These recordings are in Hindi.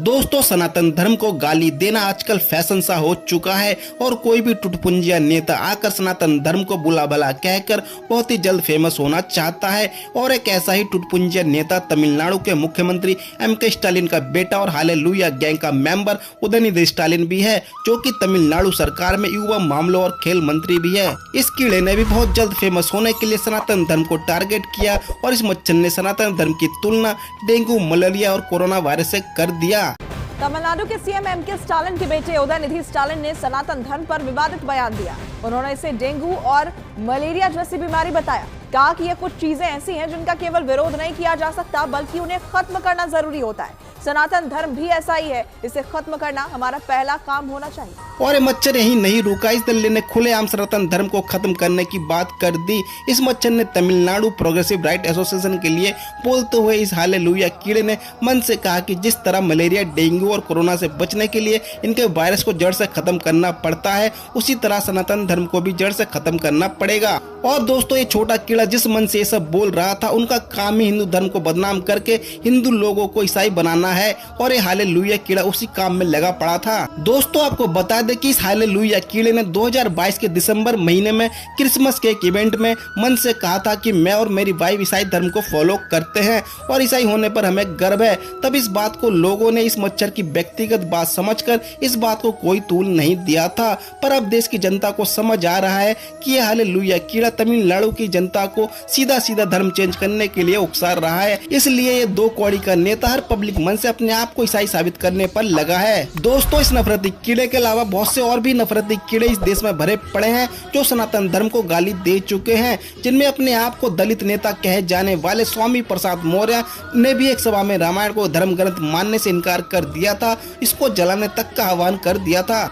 दोस्तों, सनातन धर्म को गाली देना आजकल फैशन सा हो चुका है और कोई भी टुटपुंजिया नेता आकर सनातन धर्म को बुला भला कहकर बहुत ही जल्द फेमस होना चाहता है। और एक ऐसा ही टुटपुंजिया नेता तमिलनाडु के मुख्यमंत्री एम.के. स्टालिन का बेटा और हालेलुया गैंग का मेंबर उदयनिधि स्टालिन भी है, जो कि तमिलनाडु सरकार में युवा मामलों और खेल मंत्री भी है। इस कीड़े ने भी बहुत जल्द फेमस होने के लिए सनातन धर्म को टारगेट किया और इस मच्छर ने सनातन धर्म की तुलना डेंगू, मलेरिया और कोरोना वायरस से कर दिया। तमिलनाडु के सीएम एम.के. स्टालिन के बेटे उदयनिधि स्टालिन ने सनातन धर्म पर विवादित बयान दिया। उन्होंने इसे डेंगू और मलेरिया जैसी बीमारी बताया। कहा कि ये कुछ चीजें ऐसी हैं जिनका केवल विरोध नहीं किया जा सकता, बल्कि उन्हें खत्म करना जरूरी होता है। सनातन धर्म भी ऐसा ही है, इसे खत्म करना हमारा पहला काम होना चाहिए। और ये मच्छर यही नहीं रुका, इस दल ने खुलेआम सनातन धर्म को खत्म करने की बात कर दी। इस मच्छर ने तमिलनाडु प्रोग्रेसिव राइट एसोसिएशन के लिए बोलते हुए इस हालेलुया कीड़े ने मन से कहा कि जिस तरह मलेरिया, डेंगू और कोरोना से बचने के लिए इनके वायरस को जड़ से खत्म करना पड़ता है, उसी तरह सनातन धर्म को भी जड़ से खत्म करना पड़ेगा। और दोस्तों, ये छोटा कीड़ा जिस मन से ये सब बोल रहा था, उनका काम ही हिंदू धर्म को बदनाम करके हिंदू लोगों को ईसाई बनाना है और ये हालेलुया कीड़ा उसी काम में लगा पड़ा था। दोस्तों, आपको बता दें कि इस हालेलुया कीड़े ने 2022 के दिसंबर महीने में क्रिसमस के एक इवेंट में मन से कहा था कि मैं और मेरी वाइफ ईसाई धर्म को फॉलो करते हैं और ईसाई होने पर हमें गर्व है। तब इस बात को लोगों ने इस मच्छर की व्यक्तिगत बात समझकर इस बात को कोई तूल नहीं दिया था, पर अब देश की जनता को समझ आ रहा है कि यह हालेलुया कीड़ा तमिलनाडु की जनता को सीधा सीधा धर्म चेंज करने के लिए उकसार रहा है। इसलिए ये दो कौड़ी का नेता हर पब्लिक मन से अपने आप को ईसाई साबित करने पर लगा है। दोस्तों, इस नफरती कीड़े के अलावा बहुत से और भी नफरती कीड़े इस देश में भरे पड़े हैं जो सनातन धर्म को गाली दे चुके हैं, जिनमें अपने आप को दलित नेता कहे जाने वाले स्वामी प्रसाद मौर्य ने भी एक सभा में रामायण को धर्म ग्रंथ मानने से इनकार कर दिया था, इसको जलाने तक का आह्वान कर दिया था।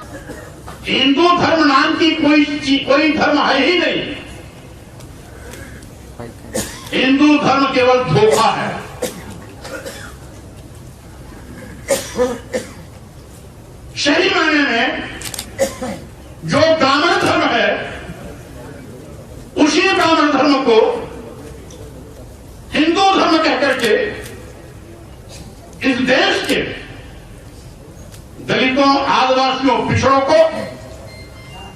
हिंदू धर्म नाम की कोई धर्म है ही नहीं। हिंदू धर्म केवल धोखा है। सही मायने में जो ब्राह्मण धर्म है, उसी ब्राह्मण धर्म को हिंदू धर्म कहकर के इस देश के दलितों, आदिवासियों, पिछड़ों को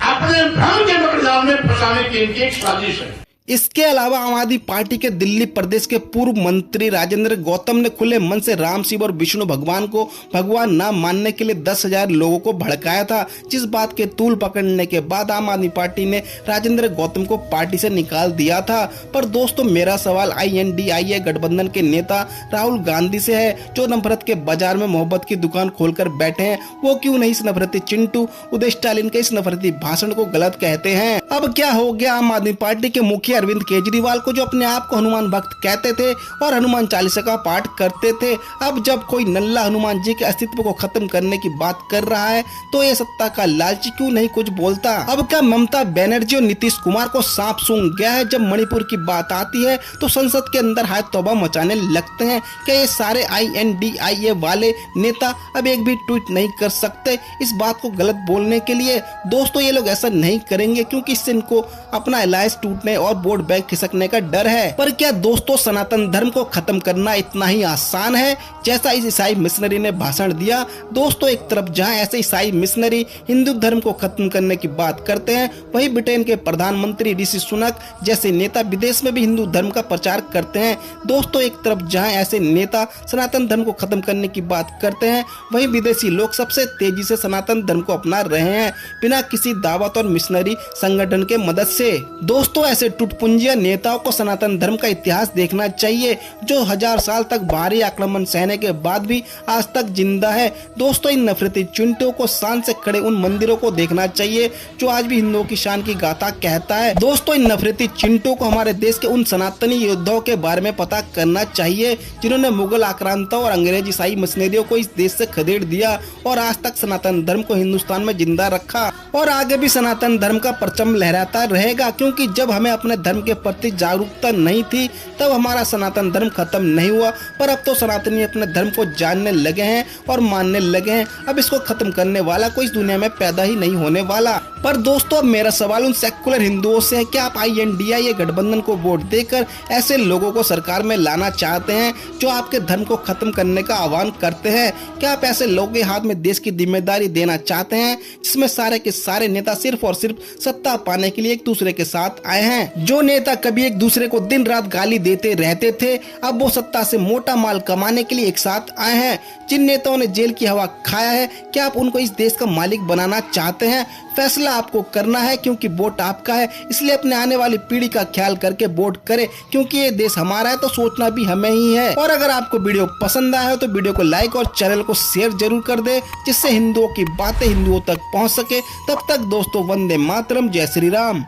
अपने भ्रम के मकड़जाल में फंसाने की इनकी एक साजिश है। इसके अलावा आम आदमी पार्टी के दिल्ली प्रदेश के पूर्व मंत्री राजेंद्र गौतम ने खुले मन से राम, शिव और विष्णु भगवान को भगवान न मानने के लिए 10,000 लोगों को भड़काया था, जिस बात के तूल पकड़ने के बाद आम आदमी पार्टी ने राजेंद्र गौतम को पार्टी से निकाल दिया था। पर दोस्तों, मेरा सवाल INDIA गठबंधन के नेता राहुल गांधी से है, जो नफरत के बाजार में मोहब्बत की दुकान खोलकर बैठे हैं। वो क्यों नहीं इस नफरती चिंटू उदय स्टालिन के इस नफरती भाषण को गलत कहते हैं? अब क्या हो गया आम आदमी पार्टी के मुखिया अरविंद केजरीवाल को, जो अपने आप को हनुमान भक्त कहते थे और हनुमान चालीसा का पाठ करते थे? अब जब कोई नल्ला हनुमान जी के अस्तित्व को खत्म करने की बात कर रहा है, तो ये सत्ता का लालची क्यों नहीं कुछ बोलता? अब क्या ममता बनर्जी और नीतीश कुमार को सांप सूंघ गया है? जब मणिपुर की बात आती है तो संसद के अंदर हाय तौबा मचाने लगते हैं। क्या ये सारे INDIA वाले नेता अब एक भी ट्वीट नहीं कर सकते इस बात को गलत बोलने के लिए? दोस्तों, ये लोग ऐसा नहीं करेंगे क्योंकि इससे इनको अपना अलायंस टूटने और वोट बैंक खिसकने का डर है। पर क्या दोस्तों, सनातन धर्म को खत्म करना इतना ही आसान है जैसा इस ईसाई मिशनरी ने भाषण दिया? दोस्तों, एक तरफ जहां ऐसे ईसाई मिशनरी हिंदू धर्म को खत्म करने की बात करते हैं, वहीं ब्रिटेन के प्रधानमंत्री ऋषि सुनक जैसे नेता विदेश में भी हिंदू धर्म का प्रचार करते हैं। दोस्तों, एक तरफ जहां ऐसे नेता सनातन धर्म को खत्म करने की बात करते हैं, वहीं विदेशी लोग सबसे तेजी से सनातन धर्म को अपना रहे हैं, बिना किसी दावत और मिशनरी संगठन के मदद से। दोस्तों, ऐसे टुटपुंजिया नेताओं को सनातन धर्म का इतिहास देखना चाहिए, जो 1000 साल तक बाहरी आक्रमण सहने के बाद भी आज तक जिंदा है। दोस्तों, इन नफरती चिंटों को शान से खड़े उन मंदिरों को देखना चाहिए जो आज भी हिंदुओं की शान की गाथा कहता है। दोस्तों, इन नफरती चिंटों को हमारे देश के उन सनातनी योद्धाओं के बारे में पता करना चाहिए, जिन्होंने मुगल आक्रांताओं और अंग्रेज ईसाई मिशनरियों को इस देश से खदेड़ दिया और आज तक सनातन धर्म को हिंदुस्तान में जिंदा रखा और आगे भी सनातन धर्म का परचम लहराता रहेगा। क्योंकि जब हमें अपने धर्म के प्रति जागरूकता नहीं थी, तब हमारा सनातन धर्म खत्म नहीं हुआ, पर अब तो सनातनी अपने धर्म को जानने लगे हैं और मानने लगे हैं। अब इसको खत्म करने वाला कोई इस दुनिया में पैदा ही नहीं होने वाला। पर दोस्तों अब मेरा सवाल उन सेक्युलर हिंदुओं से है, क्या आप INDA गठबंधन को वोट देकर ऐसे लोगों को सरकार में लाना चाहते हैं जो आपके धर्म को खत्म करने का आह्वान करते हैं? क्या आप ऐसे लोगों के हाथ में देश की जिम्मेदारी देना चाहते हैं जिसमें सारे के सारे नेता सिर्फ और सिर्फ सत्ता पाने के लिए एक दूसरे के साथ आए हैं? जो नेता कभी एक दूसरे को दिन रात गाली देते रहते थे, अब वो सत्ता से मोटा माल कमाने के लिए एक साथ आए हैं। जिन नेताओं ने जेल की हवा खाया है, क्या आप उनको इस देश का मालिक बनाना चाहते हैं? फैसला आपको करना है, क्योंकि वोट आपका है। इसलिए अपने आने वाली पीढ़ी का ख्याल करके वोट करें, क्योंकि ये देश हमारा है तो सोचना भी हमें ही है। और अगर आपको वीडियो पसंद आया हो तो वीडियो को लाइक और चैनल को शेयर जरूर कर दे, जिससे हिंदुओं की बातें हिंदुओं तक पहुंच सके। तब तक दोस्तों, वंदे मातरम, जय श्री राम।